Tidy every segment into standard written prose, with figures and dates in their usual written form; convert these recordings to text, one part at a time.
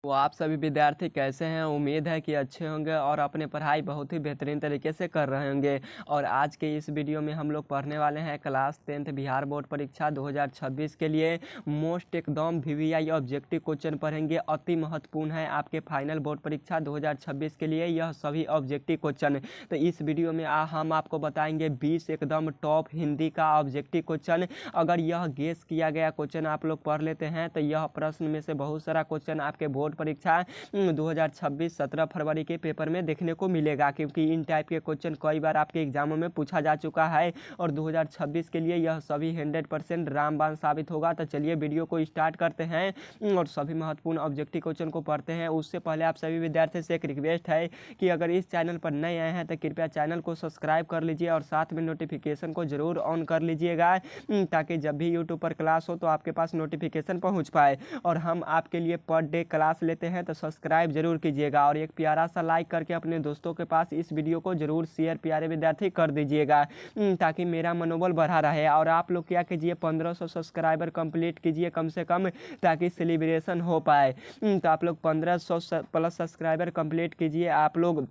तो आप सभी विद्यार्थी कैसे हैं। उम्मीद है कि अच्छे होंगे और अपने पढ़ाई बहुत ही बेहतरीन तरीके से कर रहे होंगे। और आज के इस वीडियो में हम लोग पढ़ने वाले हैं क्लास 10th बिहार बोर्ड परीक्षा 2026 के लिए मोस्ट एकदम वीवीआई ऑब्जेक्टिव क्वेश्चन पढ़ेंगे। अति महत्वपूर्ण है आपके फाइनल बोर्ड परीक्षा 2026 के लिए यह सभी ऑब्जेक्टिव क्वेश्चन। तो इस वीडियो में हम आपको बताएंगे 20 एकदम टॉप हिंदी का ऑब्जेक्टिव क्वेश्चन। अगर यह गेस किया गया क्वेश्चन आप लोग पढ़ लेते हैं तो यह प्रश्न में से बहुत सारा क्वेश्चन आपके बोर्ड परीक्षा 2026 17 फरवरी के पेपर में देखने को मिलेगा, क्योंकि इन टाइप के क्वेश्चन कई बार आपके एग्जामों में पूछा जा चुका है और 2026 के लिए यह सभी 100% रामबाण साबित होगा। तो चलिए वीडियो को स्टार्ट करते हैं और सभी महत्वपूर्ण ऑब्जेक्टिव क्वेश्चन को पढ़ते हैं। उससे पहले आप सभी विद्यार्थियों से एक रिक्वेस्ट है कि अगर इस चैनल पर नए आए हैं तो कृपया चैनल को सब्सक्राइब कर लीजिए और साथ में नोटिफिकेशन को जरूर ऑन कर लीजिएगा, ताकि जब भी यूट्यूब पर क्लास हो तो आपके पास नोटिफिकेशन पहुंच पाए। और हम आपके लिए पर डे क्लास लेते हैं तो सब्सक्राइब जरूर कीजिएगा और एक प्यारा सा लाइक करके अपने दोस्तों के पास इस वीडियो को जरूर शेयर प्यारे विद्यार्थी कर दीजिएगा, ताकि मेरा मनोबल बढ़ा रहे। और आप लोग क्या कीजिए 1500 सब्सक्राइबर कंप्लीट कीजिए कम से कम, ताकि सेलिब्रेशन हो पाए। तो आप लोग 1500 प्लस सब्सक्राइबर कंप्लीट कीजिए आप लोग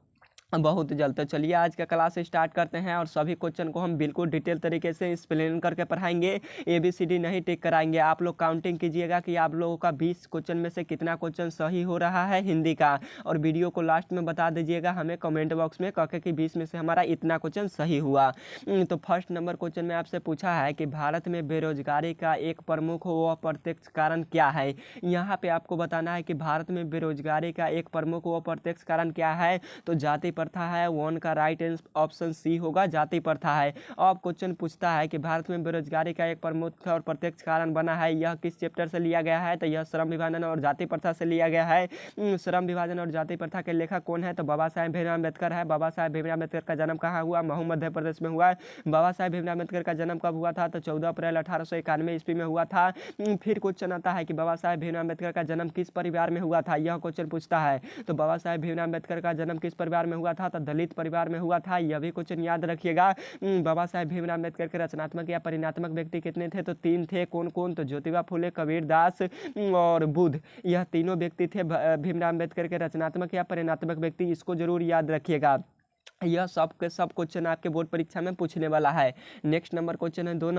बहुत जल्द। तो चलिए आज का क्लास स्टार्ट करते हैं और सभी क्वेश्चन को हम बिल्कुल डिटेल तरीके से एक्सप्लेन करके पढ़ाएंगे। ABCD नहीं टिक कराएंगे। आप लोग काउंटिंग कीजिएगा कि आप लोगों का 20 क्वेश्चन में से कितना क्वेश्चन सही हो रहा है हिंदी का, और वीडियो को लास्ट में बता दीजिएगा हमें कमेंट बॉक्स में कह कि 20 में से हमारा इतना क्वेश्चन सही हुआ। तो फर्स्ट नंबर क्वेश्चन में आपसे पूछा है कि भारत में बेरोजगारी का एक प्रमुख व प्रत्यक्ष कारण क्या है। यहाँ पे आपको बताना है कि भारत में बेरोजगारी का एक प्रमुख व प्रत्यक्ष कारण क्या है। तो जाति प्रथा है। वन का राइट ऑप्शन सी होगा, जाति प्रथा है। अब क्वेश्चन पूछता है कि भारत में बेरोजगारी का एक प्रमुख और प्रत्यक्ष कारण बना है, यह किस चैप्टर से लिया गया है। तो यह श्रम विभाजन और जाति प्रथा से लिया गया है। श्रम विभाजन और जाति प्रथा के लेखक कौन है। तो बाबा साहेब भीमराव अम्बेडकर है। बाबा साहेब भीमराव अम्बेडकर का जन्म कहाँ हुआ। महू मध्य प्रदेश में हुआ। बाबा साहेब भीमराव अम्बेडकर का जन्म कब हुआ था। तो 14 अप्रैल 1891 ईस्वी में हुआ था। फिर क्वेश्चन आता है कि बाबा साहेब भीमराव अम्बेडकर का जन्म किस परिवार में हुआ था, यह क्वेश्चन पूछता है। तो बाबा साहेब भीमराव अम्बेडकर का जन्म किस परिवार में हुआ था। तो दलित परिवार में हुआ था। यह भी क्वेश्चन याद रखिएगा। बाबा साहेब भीमराव अम्बेडकर के रचनात्मक या परिणात्मक व्यक्ति कितने थे। तो 3 थे। कौन कौन। तो ज्योतिबा फुले, कबीर दास और बुद्ध, यह तीनों व्यक्ति थे भीमराव अम्बेडकर के रचनात्मक या परिणात्मक व्यक्ति। इसको जरूर याद रखिएगा। यह सब के सब क्वेश्चन आपके बोर्ड परीक्षा में पूछने वाला है। नेक्स्ट नंबर क्वेश्चन है 2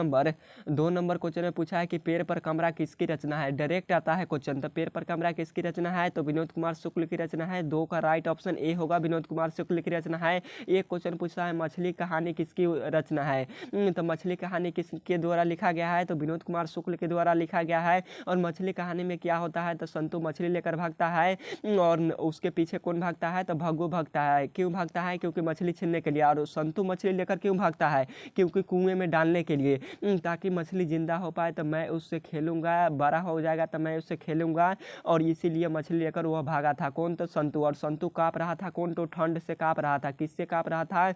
नंबर क्वेश्चन में पूछा है कि पेड़ पर कमरा किसकी रचना है। डायरेक्ट आता है क्वेश्चन। तो पेड़ पर कमरा किसकी रचना है। तो विनोद कुमार शुक्ल की रचना है। 2 का राइट ऑप्शन ए होगा, विनोद कुमार शुक्ल की रचना है। एक क्वेश्चन पूछा है मछली कहानी किसकी रचना है। तो मछली कहानी किसके द्वारा लिखा गया है। तो विनोद कुमार शुक्ल के द्वारा लिखा गया है। और मछली कहानी में क्या होता है। तो संतु मछली लेकर भागता है और उसके पीछे कौन भागता है। तो भग्गू भागता है। क्यों भागता है। क्योंकि मछली छीनने के लिए। और संतु मछली लेकर क्यों भागता है। क्योंकि कुएं में डालने के लिए, ताकि मछली जिंदा हो पाए तो मैं उससे खेलूंगा, बड़ा हो जाएगा तो मैं उससे खेलूंगा, और इसीलिए मछली लेकर वह भागा था। कौन। तो संतु। और संतु कांप रहा था। कौन। तो ठंड से कांप रहा था। किससे कांप रहा था।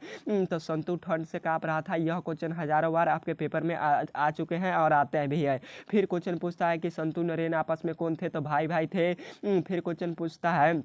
तो संतु ठंड से कांप रहा था। यह क्वेश्चन हजारों बार आपके पेपर में आ चुके हैं और आते भी है। फिर क्वेश्चन पूछता है कि संतु नरेन आपस में कौन थे। तो भाई भाई थे। फिर क्वेश्चन पूछता है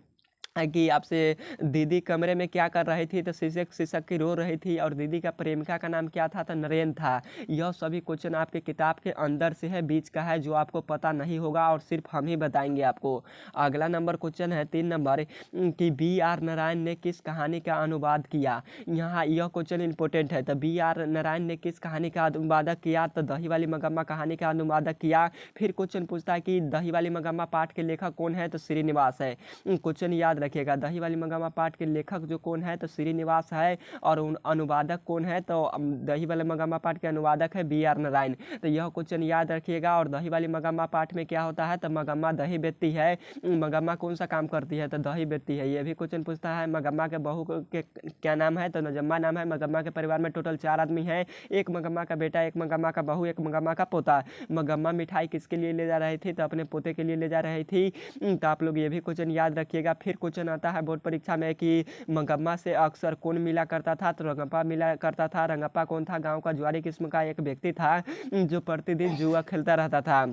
कि आपसे दीदी कमरे में क्या कर रही थी। तो शिक्षक शिक्षक की रो रही थी। और दीदी का प्रेमिका का नाम क्या था। तो नरेन था। यह सभी क्वेश्चन आपके किताब के अंदर से है, बीच का है, जो आपको पता नहीं होगा और सिर्फ हम ही बताएंगे आपको। अगला नंबर क्वेश्चन है 3 नंबर कि B.R. नारायण ने किस कहानी का अनुवाद किया। यहाँ यह क्वेश्चन इंपॉर्टेंट है। तो B.R. नारायण ने किस कहानी का अनुवादक किया। तो दही वाली मगम्मा कहानी का अनुवादक किया। फिर क्वेश्चन पूछता है कि दही वाली मगम्मा पाठ के लेखक कौन है। तो श्रीनिवास है। क्वेश्चन याद रखिएगा। दही वाली मगम्मा पाठ के लेखक जो कौन है। तो श्रीनिवास है। और अनुवादक कौन है। तो दही वाले मगम्मा पाठ के अनुवादक है B.R. नारायण। तो यह क्वेश्चन याद रखिएगा। और दही वाली मगम्मा पाठ में क्या होता है। तो मगम्मा दही बेचती है। मगम्मा कौन सा काम करती है। तो दही बेचती है। यह भी क्वेश्चन पूछता है मगम्मा के बहू के क्या नाम है। तो नजम्मा नाम है। मगम्मा के परिवार में टोटल 4 आदमी है। एक मगम्मा का बेटा, एक मगम्मा का बहू, एक मगम्मा का पोता। मगम्मा मिठाई किसके लिए ले जा रही थी। तो अपने पोते के लिए ले जा रही थी। तो आप लोग ये भी क्वेश्चन याद रखिएगा। फिर क्वेश्चन आता है बोर्ड परीक्षा में कि मगम्मा से अक्सर कौन मिला करता था। तो रंगप्पा मिला करता था। रंगप्पा कौन था। गांव का जुआरी किस्म का एक व्यक्ति था जो प्रतिदिन जुआ खेलता रहता था।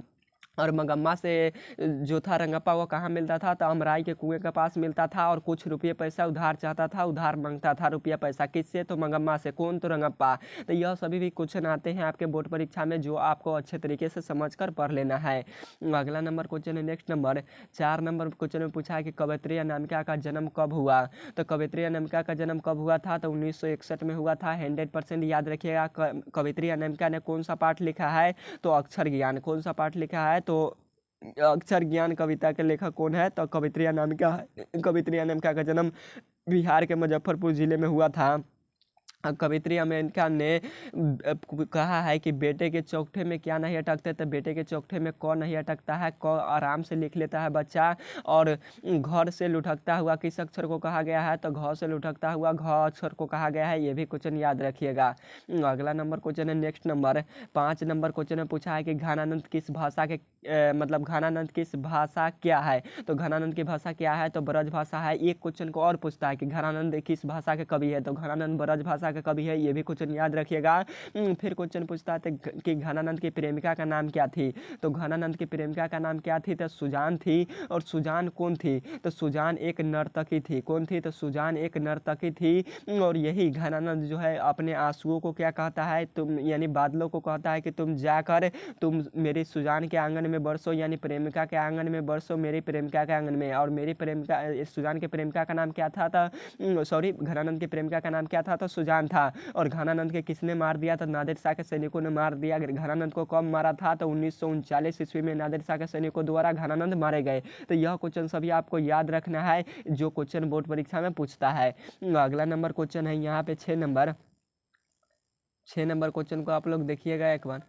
और मगम्मा से जो था रंगप्पा वो कहाँ मिलता था, तो अमराई के कुएं के पास मिलता था और कुछ रुपये पैसा उधार चाहता था, उधार मांगता था रुपया पैसा किससे, तो मगम्मा से। कौन, तो रंगप्पा। तो यह सभी भी क्वेश्चन आते हैं आपके बोर्ड परीक्षा में, जो आपको अच्छे तरीके से समझकर पढ़ लेना है। अगला नंबर क्वेश्चन है, नेक्स्ट नंबर 4 नंबर क्वेश्चन में पूछा है कि कवित्री अनामिका का जन्म कब हुआ। तो कवित्री अनामिका का जन्म कब हुआ था, तो 1961 में हुआ था। 100% याद रखिएगा। कवित्री अनामिका ने कौन सा पाठ लिखा है, तो अक्षर ज्ञान। कौन सा पाठ लिखा है, तो अक्षर ज्ञान कविता के लेखक कौन है, तो कवित्री अनामिका है। कवित्री अनामिका का जन्म बिहार के मुजफ्फरपुर जिले में हुआ था। कवित्री अनामिका ने कहा है कि बेटे के चौकठे में क्या नहीं अटकते, तो बेटे के चौकठे में क नहीं अटकता है। क आराम से लिख लेता है बच्चा। और घर से लुढ़कता हुआ किस अक्षर को कहा गया है, तो घ से लुढ़कता हुआ घ अक्षर को कहा गया है। ये भी क्वेश्चन याद रखिएगा। अगला नंबर क्वेश्चन है, नेक्स्ट नंबर 5 नंबर क्वेश्चन में पूछा है कि घनानंद किस भाषा के मतलब घनानंद किस भाषा क्या है, तो घनानंद की भाषा क्या है, तो ब्रज भाषा है। एक क्वेश्चन को और पूछता है कि घनानंद किस भाषा के कवि है, तो घनानंद ब्रज भाषा के कवि है। ये भी क्वेश्चन याद रखिएगा। फिर क्वेश्चन पूछता है कि घनानंद की प्रेमिका का नाम क्या थी, तो घनानंद की प्रेमिका का नाम क्या थी, तो सुजान थी। और सुजान कौन थी, तो सुजान एक नर्तकी थी। कौन थी, तो सुजान एक नर्तकी थी। और यही घनानंद जो है अपने आंसुओं को क्या कहता है, तुम यानी बादलों को कहता है कि तुम जाकर तुम मेरी सुजान के आंगन में बरसो, यानी प्रेमिका के आंगन में बरसो, मेरी प्रेमिका के आंगन में। और मेरी प्रेमिका सुजान के प्रेमिका का नाम क्या था, सॉरी घनानंद की प्रेमिका का नाम क्या था, तो सुजान था। और घनानंद के किसने मार दिया, तो नादिर शाह के सैनिकों ने मार दिया। घनानंद को कब मारा था, तो 1939 ईस्वी में नादिर शाह के सैनिकों द्वारा घनानंद मारे गए। तो यह क्वेश्चन सभी आपको याद रखना है, जो क्वेश्चन बोर्ड परीक्षा में पूछता है। अगला नंबर क्वेश्चन है यहाँ पे 6 नंबर क्वेश्चन को आप लोग देखिएगा एक बार।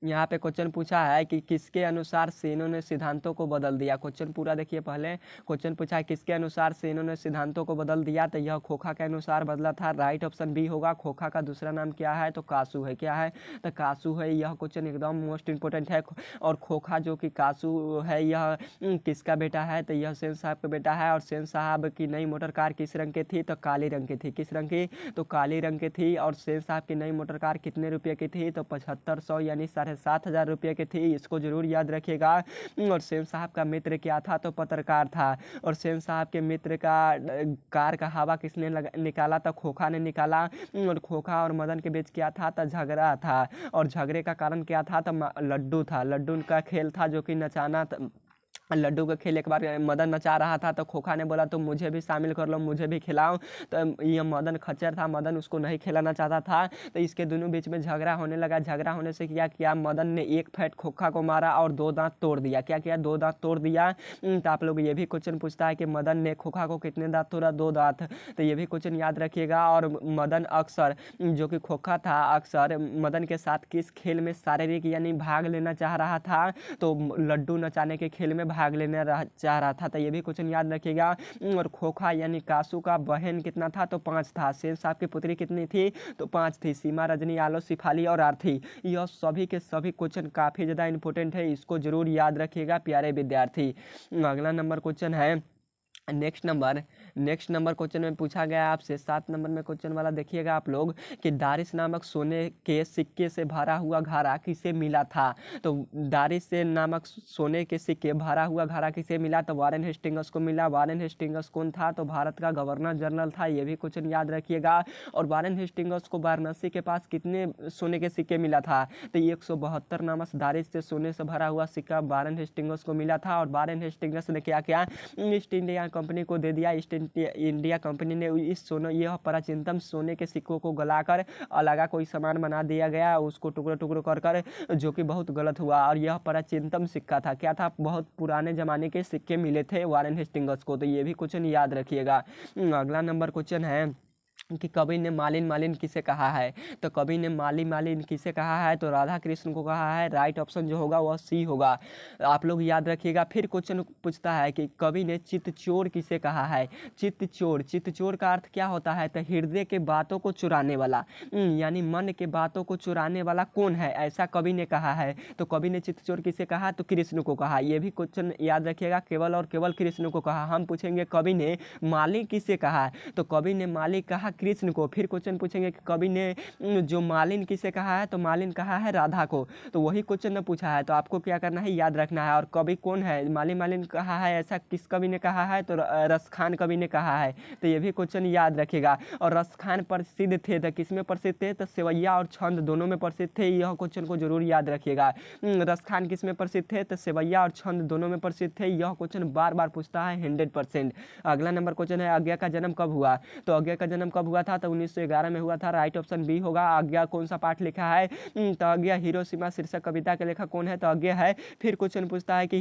यहाँ पे क्वेश्चन पूछा है कि किसके अनुसार सेनों ने सिद्धांतों को बदल दिया। क्वेश्चन पूरा देखिए पहले। क्वेश्चन पूछा है किसके अनुसार सेनों ने सिद्धांतों को बदल दिया, तो यह खोखा के अनुसार बदला था। राइट ऑप्शन बी होगा। खोखा का दूसरा नाम क्या है, तो कासू है। क्या है, तो कासू है। यह क्वेश्चन एकदम मोस्ट इंपॉर्टेंट है। और खोखा जो कि कासू है, यह किसका बेटा है, तो यह सेन साहब का बेटा है। और सेन साहब की नई मोटर कार किस रंग की थी, तो काली रंग की थी। किस रंग की, तो काली रंग की थी। और सेन साहब की नई मोटर कार कितने रुपये की थी, तो 7500 यानी 7,500 रुपये की थी। इसको जरूर याद रखिएगा। और सेन साहब का मित्र क्या था, तो पत्रकार था। और सेन साहब के मित्र का कार का हवा किसने निकाला, तो खोखा ने निकाला। और खोखा और मदन के बीच क्या था, तो झगड़ा था। और झगड़े का कारण क्या था, तो लड्डू था। लड्डू का खेल था, जो कि नचाना लड्डू का खेल। एक बार मदन नचा रहा था, तो खोखा ने बोला तुम मुझे भी शामिल कर लो, मुझे भी खिलाओ। तो यह मदन खच्चर था, मदन उसको नहीं खिलाना चाहता था। तो इसके दोनों बीच में झगड़ा होने लगा। झगड़ा होने से क्या किया, मदन ने एक फैट खोखा को मारा और 2 दांत तोड़ दिया। क्या किया, 2 दांत तोड़ दिया। तो आप लोग ये भी क्वेश्चन पूछता है कि मदन ने खोखा को कितने दांत तोड़ा, 2 दांत। तो ये भी क्वेश्चन याद रखिएगा। और मदन अक्सर जो कि खोखा था, अक्सर मदन के साथ किस खेल में शारीरिक यानी भाग लेना चाह रहा था, तो लड्डू नचाने के खेल में भाग लेना चाह रहा था। तो ये भी क्वेश्चन याद रखिएगा। और खोखा यानी कासू का बहन कितना था, तो 5 था। सेन साहब की पुत्री कितनी थी, तो 5 थी। सीमा, रजनी, आलो, शिफाली और आरती। यह सभी के सभी क्वेश्चन काफ़ी ज़्यादा इंपॉर्टेंट है, इसको जरूर याद रखिएगा प्यारे विद्यार्थी। अगला नंबर क्वेश्चन है, नेक्स्ट नंबर क्वेश्चन में पूछा गया आपसे 7 नंबर में क्वेश्चन वाला देखिएगा आप लोग कि दारिस नामक सोने के सिक्के से भरा हुआ घड़ा किसे मिला था। तो दारिस से नामक सोने के सिक्के भरा हुआ घड़ा किसे मिला, तो वारेन हेस्टिंग्स को मिला। वारेन हेस्टिंग्स कौन था, तो भारत का गवर्नर जनरल था। ये भी क्वेश्चन याद रखिएगा। और वारेन हेस्टिंग्स को वाराणसी के पास कितने सोने के सिक्के मिला था, तो 172 नामक दारिस से सोने से भरा हुआ सिक्का वारेन हेस्टिंग्स को मिला था। और वारेन हेस्टिंग्स ने क्या किया, ईस्ट इंडिया कंपनी को दे दिया। ईस्ट इंडिया कंपनी ने इस यह प्राचीनतम सोने के सिक्कों को गलाकर अलग कोई सामान बना दिया गया, उसको टुकड़े टुकड़े कर कर, जो कि बहुत गलत हुआ। और यह प्राचीनतम सिक्का था। क्या था, बहुत पुराने जमाने के सिक्के मिले थे वारेन हेस्टिंग्स को। तो ये भी क्वेश्चन याद रखिएगा। अगला नंबर क्वेश्चन है कि कवि ने मालिन मालिन किसे कहा है, तो कवि ने माली मालिन किसे कहा है, तो राधा कृष्ण को कहा है। राइट ऑप्शन जो होगा वह सी होगा, आप लोग याद रखिएगा। फिर क्वेश्चन पूछता है कि कवि ने चित्तचोर किसे कहा है। चित्तचोर, चित्तचोर का अर्थ क्या होता है, तो हृदय के बातों को चुराने वाला, यानी मन के बातों को चुराने वाला कौन है, ऐसा कवि ने कहा है। तो कवि ने चित्तचोर किसे कहा, तो कृष्ण को कहा। ये भी क्वेश्चन याद रखिएगा, केवल और केवल कृष्ण को कहा। हम पूछेंगे कवि ने माली किसे कहा, तो कवि ने माली कहा कृष्ण को। फिर क्वेश्चन पूछेंगे कि कवि ने जो मालिन किसे कहा है, तो मालिन कहा है राधा को। तो वही क्वेश्चन ने पूछा है, तो आपको क्या करना है, याद रखना है। और कवि कौन है, मालिन मालिन कहा है, ऐसा किस कवि ने कहा है, तो रसखान कवि ने कहा है। तो ये भी क्वेश्चन याद रखेगा। और रसखान प्रसिद्ध थे, तो किस में प्रसिद्ध थे, तो सेवैया और छंद दोनों में प्रसिद्ध थे। यह क्वेश्चन को जरूर याद रखिएगा। रसखान किस में प्रसिद्ध थे, तो सेवैया और छंद दोनों में प्रसिद्ध थे। यह क्वेश्चन बार बार पूछता है 100%। अगला नंबर क्वेश्चन है, आज्ञा का जन्म कब हुआ। तो आज्ञा का जन्म कब हुआ था, तो 1911 में हुआ था। राइट ऑप्शन बी होगा। आज्ञा कौन सा पाठ लिखा है, तो आज्ञा हिरोशिमा शीर्षक कविता के लेखक कौन है, तो आज्ञा है। फिर क्वेश्चन पूछता है कि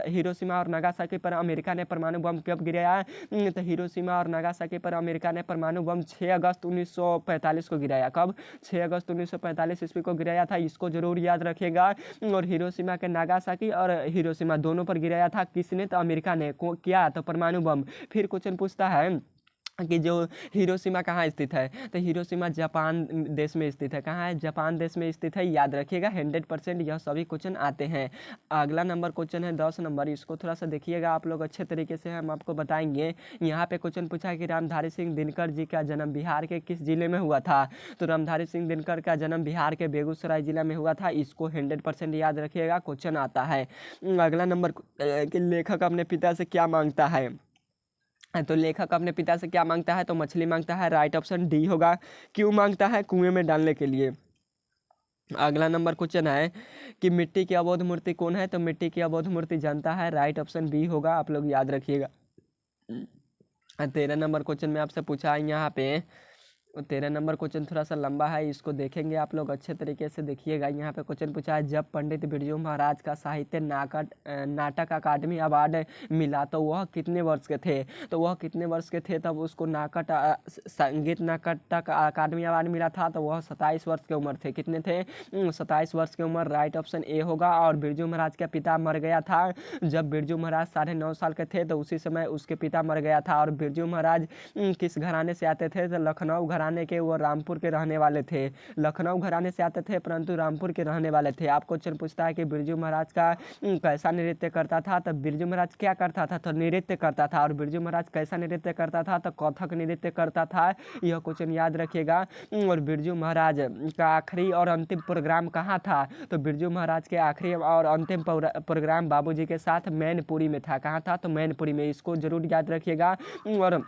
हिरोशिमा और नागासाकी पर अमेरिका ने परमाणु बम कब गिराया। तो हिरोशिमा और नागासाकी पर अमेरिका ने परमाणु बम 6 अगस्त 1945 को गिराया। कब, 6 अगस्त 1945 ईस्वी को गिराया था। इसको जरूर याद रखिएगा। और हिरोशिमा के नागासाकी और हिरोशिमा दोनों पर गिराया था किसने, तो अमेरिका ने किया, तो परमाणु बम। फिर क्वेश्चन पूछता है कि जो हिरोशिमा कहाँ स्थित है, तो हिरोशिमा जापान देश में स्थित है। कहाँ है, जापान देश में स्थित है। याद रखिएगा 100% यह सभी क्वेश्चन आते हैं। अगला नंबर क्वेश्चन है 10 नंबर। इसको थोड़ा सा देखिएगा आप लोग अच्छे तरीके से, हम आपको बताएंगे। यहाँ पे क्वेश्चन पूछा है कि रामधारी सिंह दिनकर जी का जन्म बिहार के किस जिले में हुआ था। तो रामधारी सिंह दिनकर का जन्म बिहार के बेगूसराय जिला में हुआ था। इसको 100% याद रखिएगा, क्वेश्चन आता है। अगला नंबर कि लेखक अपने पिता से क्या मांगता है। तो लेखक अपने पिता से क्या मांगता है, तो मछली मांगता है। राइट ऑप्शन डी होगा। क्यों मांगता है, कुएं में डालने के लिए। अगला नंबर क्वेश्चन है कि मिट्टी की अबोध मूर्ति कौन है, तो मिट्टी की अबोध मूर्ति जनता है। राइट ऑप्शन बी होगा, आप लोग याद रखिएगा। 13 नंबर क्वेश्चन में आपसे पूछा है यहाँ पे, 13 नंबर क्वेश्चन थोड़ा सा लंबा है, इसको देखेंगे आप लोग अच्छे तरीके से देखिएगा। यहाँ पे क्वेश्चन पूछा है, जब पंडित बिरजू महाराज का साहित्य नाटक अकादमी अवार्ड मिला तो वह कितने वर्ष के थे। तो वह कितने वर्ष के थे तब उसको संगीत नाटक अकादमी अवार्ड मिला था, तो वह 27 वर्ष की उम्र थे। कितने थे, 27 वर्ष की उम्र। राइट ऑप्शन ए होगा। और बिरजू महाराज का पिता मर गया था जब बिरजू महाराज 9.5 साल के थे, तो उसी समय उसके पिता मर गया था। और बिरजू महाराज किस घराने से आते थे, तो लखनऊ घराने के, वो रामपुर के रहने वाले थे। लखनऊ घराने से आते थे परंतु रामपुर के रहने वाले थे। आप क्वेश्चन पूछता है कि बिरजू महाराज का कैसा नृत्य करता था, तो बिरजू महाराज क्या करता था, तो नृत्य करता था। और बिरजू महाराज कैसा नृत्य करता था, तो कथक नृत्य करता था। यह क्वेश्चन याद रखिएगा। और बिरजू महाराज का आखिरी और अंतिम प्रोग्राम कहाँ था, तो बिरजू महाराज के आखिरी और अंतिम प्रोग्राम बाबूजी के साथ मैनपुरी में था। कहाँ था, तो मैनपुरी में। इसको जरूर याद रखिएगा। और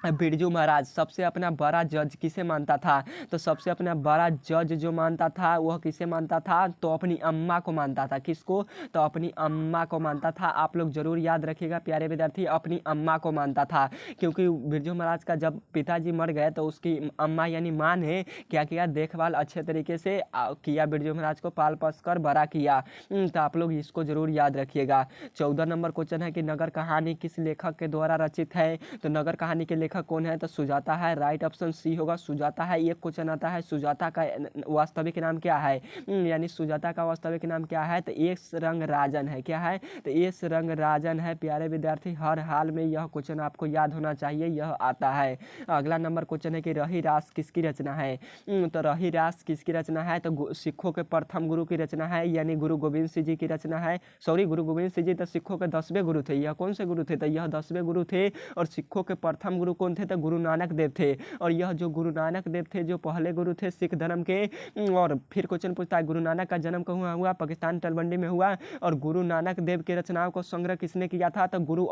बिरजू महाराज सबसे अपना बड़ा जज किसे मानता था, तो सबसे अपना बड़ा जज जो मानता था वह किसे मानता था, तो अपनी अम्मा को मानता था। किसको, तो अपनी अम्मा को मानता था। आप लोग जरूर याद रखिएगा प्यारे विद्यार्थी, अपनी अम्मा को मानता था। क्योंकि बिरजू महाराज का जब पिताजी मर गए तो उसकी अम्मा यानी माँ ने क्या किया, देखभाल अच्छे तरीके से किया, बिरजू महाराज को पाल पोस कर बड़ा किया। तो आप लोग इसको जरूर याद रखिएगा। 14 नंबर क्वेश्चन है कि नगर कहानी किस लेखक के द्वारा रचित है। तो नगर कहानी के लेखक कौन है, तो सुजाता है। राइट ऑप्शन सी होगा, सुजाता है। एक क्वेश्चन आता है, सुजाता का वास्तविक नाम क्या है, यानी सुजाता का वास्तविक नाम क्या है, तो एस रंगराजन है। क्या है, तो एस रंगराजन है। प्यारे विद्यार्थी हर हाल में यह क्वेश्चन आपको याद होना चाहिए, यह आता है। अगला नंबर क्वेश्चन है कि रही रास किसकी रचना है। तो रही रास किसकी रचना है, तो सिखों के प्रथम गुरु की रचना है, यानी गुरु गोविंद सिंह जी की रचना है। सॉरी, गुरु गोविंद सिंह जी तो सिखों के 10वें गुरु थे। यह कौन से गुरु थे, तो यह 10वें गुरु थे। और सिखों के प्रथम गुरु कौन थे, तो गुरु नानक देव थे। और यह जो गुरु नानक देव थे जो पहले गुरु थे सिख धर्म के। और फिर क्वेश्चन पूछता है गुरु नानक का जन्म कहाँ हुआ, पाकिस्तान तलवंडी में हुआ। और गुरु नानक देव की रचनाओं को संग्रह किसने किया था, तो गुरु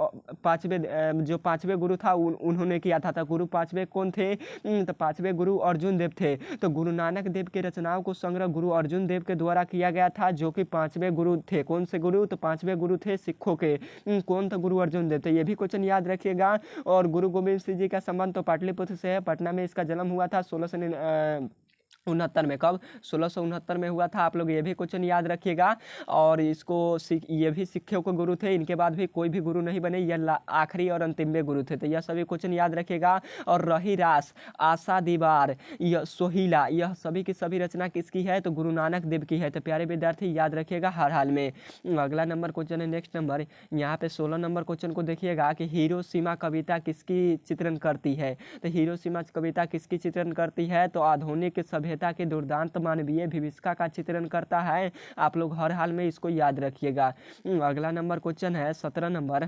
जो पांचवें गुरु था उन्होंने किया था। तो गुरु पांचवें कौन थे, तो पांचवें गुरु अर्जुन देव थे। तो गुरु नानक देव की रचनाओं को संग्रह गुरु अर्जुन देव के द्वारा किया गया था, जो कि पांचवें गुरु थे। कौन से गुरु, तो पांचवें गुरु थे सिखों के। कौन था, गुरु अर्जुन देव। तो ये भी क्वेश्चन याद रखिएगा। और गुरु गोविंद सिंह जी का संबंध तो पाटलिपुत्र से है। पटना में इसका जन्म हुआ था 1669 में। कब, 1669 में हुआ था। आप लोग ये भी क्वेश्चन याद रखिएगा। और इसको ये भी सिखों के गुरु थे, इनके बाद भी कोई भी गुरु नहीं बने, यह आखिरी और अंतिम गुरु थे। तो यह सभी क्वेश्चन याद रखिएगा। और रही रास, आशा दीवार, यह सोहिला, यह सभी की सभी रचना किसकी है, तो गुरु नानक देव की है। तो प्यारे विद्यार्थी याद रखिएगा हर हाल में। अगला नंबर क्वेश्चन है, नेक्स्ट नंबर यहाँ पे 16 नंबर क्वेश्चन को देखिएगा कि हिरोशिमा कविता किसकी चित्रण करती है। तो हिरोशिमा कविता किसकी चित्रण करती है, तो आधुनिक सभ्यता के दुर्दांत मानवीय विभीषिका का चित्रण करता है। आप लोग हर हाल में इसको याद रखिएगा। अगला नंबर क्वेश्चन है 17 नंबर।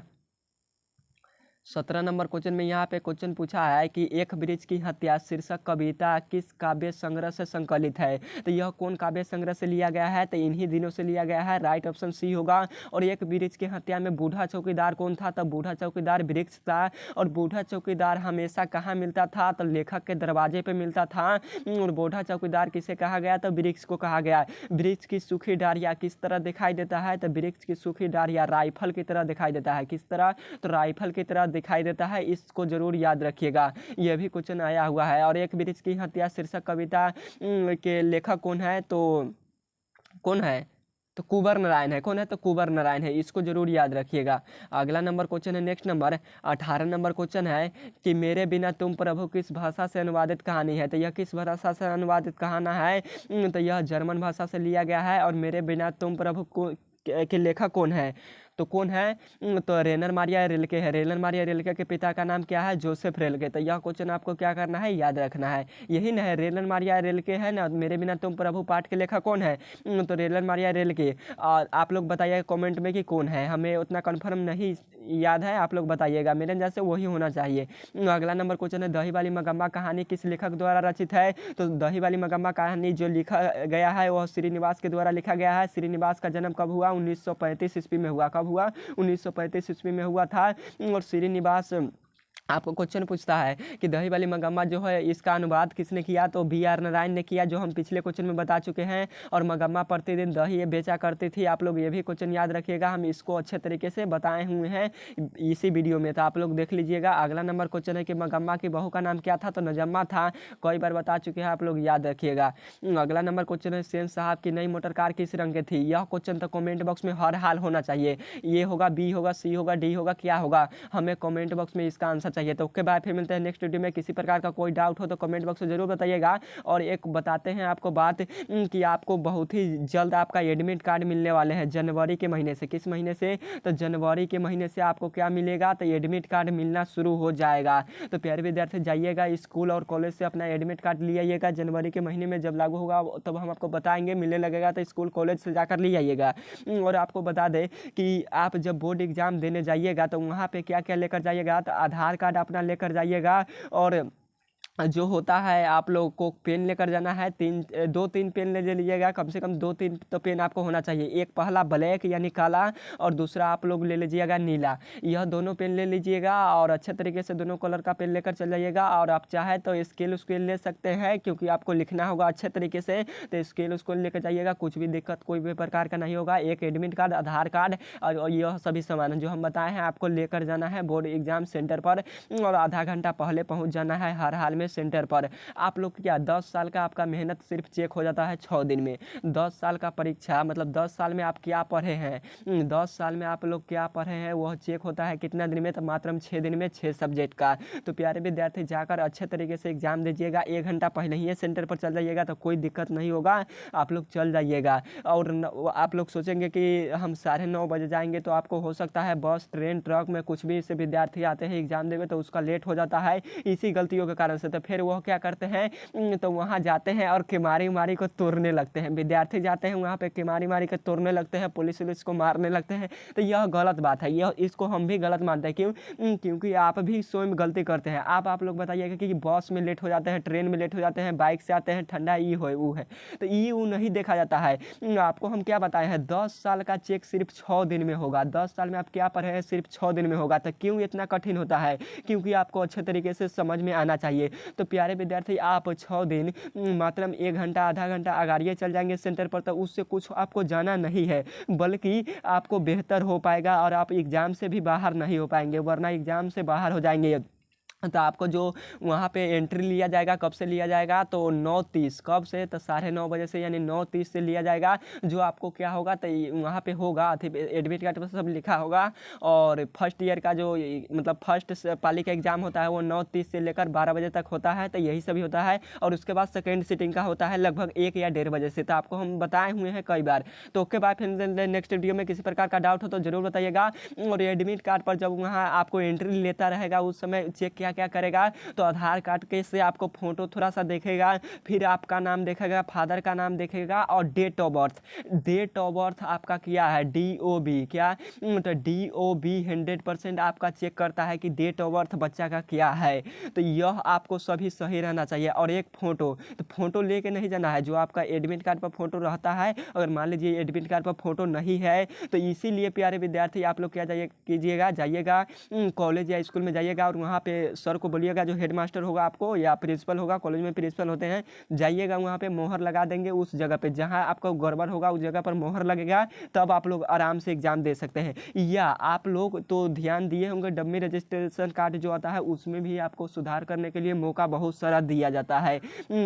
17 नंबर क्वेश्चन में यहाँ पे क्वेश्चन पूछा है कि एक वृक्ष की हत्या शीर्षक कविता किस काव्य संग्रह से संकलित है। तो यह कौन काव्य संग्रह से लिया गया है, तो इन्हीं दिनों से लिया गया है, राइट ऑप्शन सी होगा। और एक वृक्ष की हत्या में बूढ़ा चौकीदार कौन था, तो बूढ़ा चौकीदार वृक्ष था। और बूढ़ा चौकीदार हमेशा कहाँ मिलता था, तो लेखक के दरवाजे पे मिलता था। और बूढ़ा चौकीदार किसे कहा गया, तो वृक्ष को कहा गया। वृक्ष की सूखी डालियाँ किस तरह दिखाई देता है, तो वृक्ष की सूखी डालियाँ राइफल की तरह दिखाई देता है। किस तरह, तो राइफल की तरह दिखाई देता है। इसको जरूर याद रखिएगा, यह भी क्वेश्चन आया हुआ है। और एक वृक्ष की हत्या शीर्षक कविता के लेखक कौन है, तो कौन है, तो कुंवर नारायण है। कौन है, तो कुंवर नारायण है। इसको जरूर याद रखिएगा। अगला नंबर क्वेश्चन है, नेक्स्ट नंबर 18 नंबर क्वेश्चन है कि मेरे बिना तुम प्रभु किस भाषा से अनुवादित कहानी है। तो यह किस भाषा से अनुवादित कहाना है, तो यह जर्मन भाषा से लिया गया है। और मेरे बिना तुम प्रभु को के लेखक कौन है, तो कौन है, तो रेनर मारिया रिल्के है। रेनर मारिया रिल्के के पिता का नाम क्या है, जोसेफ रिल्के। तो यह क्वेश्चन आपको क्या करना है, याद रखना है। यही ना है, रेनर मारिया रिल्के है ना। मेरे बिना तुम प्रभु पाठ के लेखक कौन है, तो रेनर मारिया रिल्के। और आप लोग बताइए कमेंट में कि कौन है, हमें उतना कंफर्म नहीं याद है, आप लोग बताइएगा। मेरे अंदाज से वही होना चाहिए। अगला नंबर क्वेश्चन है, दही वाली मगम्मा कहानी किस लेखक द्वारा रचित है। तो दही वाली मगम्मा कहानी जो लिखा गया है वह श्रीनिवास के द्वारा लिखा गया है। श्रीनिवास का जन्म कब हुआ, 1935 ईस्वी में हुआ। कब हुआ, 1935 ईस्वी में हुआ था। और श्रीनिवास आपको क्वेश्चन पूछता है कि दही वाली मगम्मा जो है इसका अनुवाद किसने किया, तो बी.आर. नारायण ने किया, जो हम पिछले क्वेश्चन में बता चुके हैं। और मगम्मा प्रतिदिन दही ये बेचा करती थी। आप लोग ये भी क्वेश्चन याद रखिएगा, हम इसको अच्छे तरीके से बताए हुए हैं इसी वीडियो में, तो आप लोग देख लीजिएगा। अगला नंबर क्वेश्चन है कि मगम्मा की बहू का नाम क्या था, तो नजम्मा था। कई बार बता चुके हैं, आप लोग याद रखिएगा। अगला नंबर क्वेश्चन है, सेन साहब की नई मोटर कार किस रंग की थी। यह क्वेश्चन तो कमेंट बॉक्स में हर हाल होना चाहिए। ये होगा, बी होगा, सी होगा, डी होगा, क्या होगा, हमें कमेंट बॉक्स में इसका आंसर चाहिए। तो ओके बाय, फिर मिलते हैं नेक्स्ट वीडियो में। किसी प्रकार का कोई डाउट हो तो कमेंट बॉक्स में जरूर बताइएगा। और एक बताते हैं आपको बात कि आपको बहुत ही जल्द आपका एडमिट कार्ड मिलने वाले हैं जनवरी के महीने से। किस महीने से, तो जनवरी के महीने से आपको क्या मिलेगा, तो एडमिट कार्ड मिलना शुरू हो जाएगा। तो प्यारे विद्यार्थी जाइएगा स्कूल और कॉलेज से अपना एडमिट कार्ड ले आइएगा। जनवरी के महीने में जब लागू होगा तब हम आपको बताएंगे, मिलने लगेगा तो स्कूल कॉलेज से जाकर ले आइएगा। और आपको बता दें कि आप जब बोर्ड एग्जाम देने जाइएगा तो वहाँ पे क्या क्या लेकर जाइएगा, तो आधार कार्ड अपना लेकर जाइएगा। और जो होता है आप लोगों को पेन लेकर जाना है, 2-3 पेन ले लीजिएगा, कम से कम 2-3 तो पेन आपको होना चाहिए। एक पहला ब्लैक यानी काला, और दूसरा आप लोग ले लीजिएगा नीला। यह दोनों पेन ले लीजिएगा और अच्छे तरीके से दोनों कलर का पेन लेकर चल जाइएगा। और आप चाहे तो स्केल ले सकते हैं, क्योंकि आपको लिखना होगा अच्छे तरीके से, तो स्केल उसको लेकर जाइएगा। कुछ भी दिक्कत कोई भी प्रकार का नहीं होगा। एक एडमिट कार्ड, आधार कार्ड और यह सभी सामान जो हम बताए हैं आपको लेकर जाना है बोर्ड एग्जाम सेंटर पर। और आधा घंटा पहले पहुँच जाना है हर हाल में सेंटर पर। आप लोग क्या 10 साल का आपका मेहनत सिर्फ चेक हो जाता है 6 दिन में। 10 साल का परीक्षा मतलब 10 साल में आप क्या पढ़े हैं, 10 साल में आप लोग क्या पढ़े हैं वह चेक होता है कितना दिन में, तो मात्र 6 दिन में 6 सब्जेक्ट का। तो प्यारे विद्यार्थी जाकर अच्छे तरीके से एग्जाम दीजिएगा। 1 घंटा पहले ही सेंटर पर चल जाइएगा तो कोई दिक्कत नहीं होगा, आप लोग चल जाइएगा। और आप लोग सोचेंगे कि हम 9:30 बजे जाएंगे, तो आपको हो सकता है बस ट्रेन ट्रक में कुछ भी से विद्यार्थी आते हैं एग्जाम देने, तो उसका लेट हो जाता है इसी गलतियों के कारण से। तो फिर वह क्या करते हैं, तो वहाँ जाते हैं और किमारी मारी को तोड़ने लगते हैं। विद्यार्थी जाते हैं वहाँ पे किमारी मारी को तोड़ने लगते हैं, पुलिस को मारने लगते हैं। तो यह गलत बात है, यह इसको हम भी गलत मानते हैं। क्यों, क्योंकि आप भी स्वयं गलती करते हैं। आप लोग बताइएगा कि बस में लेट हो जाते हैं, ट्रेन में लेट हो जाते हैं, बाइक से आते हैं, ठंडा ई हो वो है, तो ई वो नहीं देखा जाता है। आपको हम क्या बताए हैं, 10 साल का चेक सिर्फ 6 दिन में होगा। 10 साल में आप क्या पढ़े हैं, सिर्फ 6 दिन में होगा। तो क्यों इतना कठिन होता है, क्योंकि आपको अच्छे तरीके से समझ में आना चाहिए। तो प्यारे विद्यार्थी आप 6 दिन मतलब 1 घंटा आधा घंटा आगाड़िए चल जाएंगे सेंटर पर, तो उससे कुछ आपको जाना नहीं है, बल्कि आपको बेहतर हो पाएगा और आप एग्ज़ाम से भी बाहर नहीं हो पाएंगे, वरना एग्ज़ाम से बाहर हो जाएंगे। तो आपको जो वहाँ पे एंट्री लिया जाएगा, कब से लिया जाएगा, तो 9:30 कब से, तो 9:30 बजे से, यानी 9:30 से लिया जाएगा। जो आपको क्या होगा, तो वहाँ पे होगा एडमिट कार्ड पर सब लिखा होगा। और फर्स्ट ईयर का जो मतलब फर्स्ट पाली का एग्जाम होता है वो 9:30 से लेकर 12 बजे तक होता है, तो यही सभी होता है। और उसके बाद सेकेंड सिटिंग का होता है लगभग 1 या 1:30 बजे से। तो आपको हम बताए हुए हैं कई बार। तो ओके बाय, फिर नेक्स्ट वीडियो में किसी प्रकार का डाउट हो तो जरूर बताइएगा। और एडमिट कार्ड पर जब वहाँ आपको एंट्री लेता रहेगा उस समय चेक क्या क्या क्या करेगा, तो आधार कार्ड के से आपको फ़ोटो थोड़ा सा देखेगा, फिर आपका नाम देखेगा, फादर का नाम देखेगा और date of birth. Date of birth आपका क्या है, DOB क्या, तो DOB 100% आपका चेक करता है कि डेट ऑफ बर्थ बच्चा का क्या है। तो यह आपको सभी सही रहना चाहिए। और एक फ़ोटो, तो फ़ोटो लेके नहीं जाना है, जो आपका एडमिट कार्ड पर फ़ोटो रहता है, अगर मान लीजिए एडमिट कार्ड पर फ़ोटो नहीं है, तो इसीलिए प्यारे विद्यार्थी आप लोग क्या जाइएगा कॉलेज या स्कूल में जाइएगा और वहाँ पे सर को बोलिएगा, जो हेड मास्टर होगा आपको या प्रिंसिपल होगा, कॉलेज में प्रिंसिपल होते हैं, जाइएगा वहाँ पे मोहर लगा देंगे। उस जगह पे जहाँ आपका गड़बड़ होगा उस जगह पर मोहर लगेगा, तब आप लोग आराम से एग्ज़ाम दे सकते हैं। या आप लोग तो ध्यान दिए होंगे, डमी रजिस्ट्रेशन कार्ड जो आता है उसमें भी आपको सुधार करने के लिए मौका बहुत सारा दिया जाता है।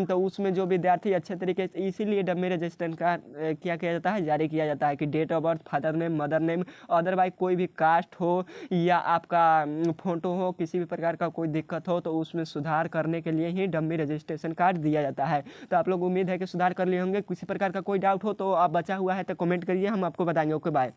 तो उसमें जो विद्यार्थी अच्छे तरीके से, इसीलिए डमी रजिस्ट्रेशन कार्ड क्या किया जाता है, जारी किया जाता है कि date of birth, father name, mother name, otherwise कोई भी कास्ट हो या आपका फ़ोटो हो, किसी भी प्रकार का कोई दिक्कत हो, तो उसमें सुधार करने के लिए ही डमी रजिस्ट्रेशन कार्ड दिया जाता है। तो आप लोग उम्मीद है कि सुधार कर लिए होंगे। किसी प्रकार का कोई डाउट हो तो आप बचा हुआ है तो कमेंट करिए, हम आपको बताएंगे। Okay bye.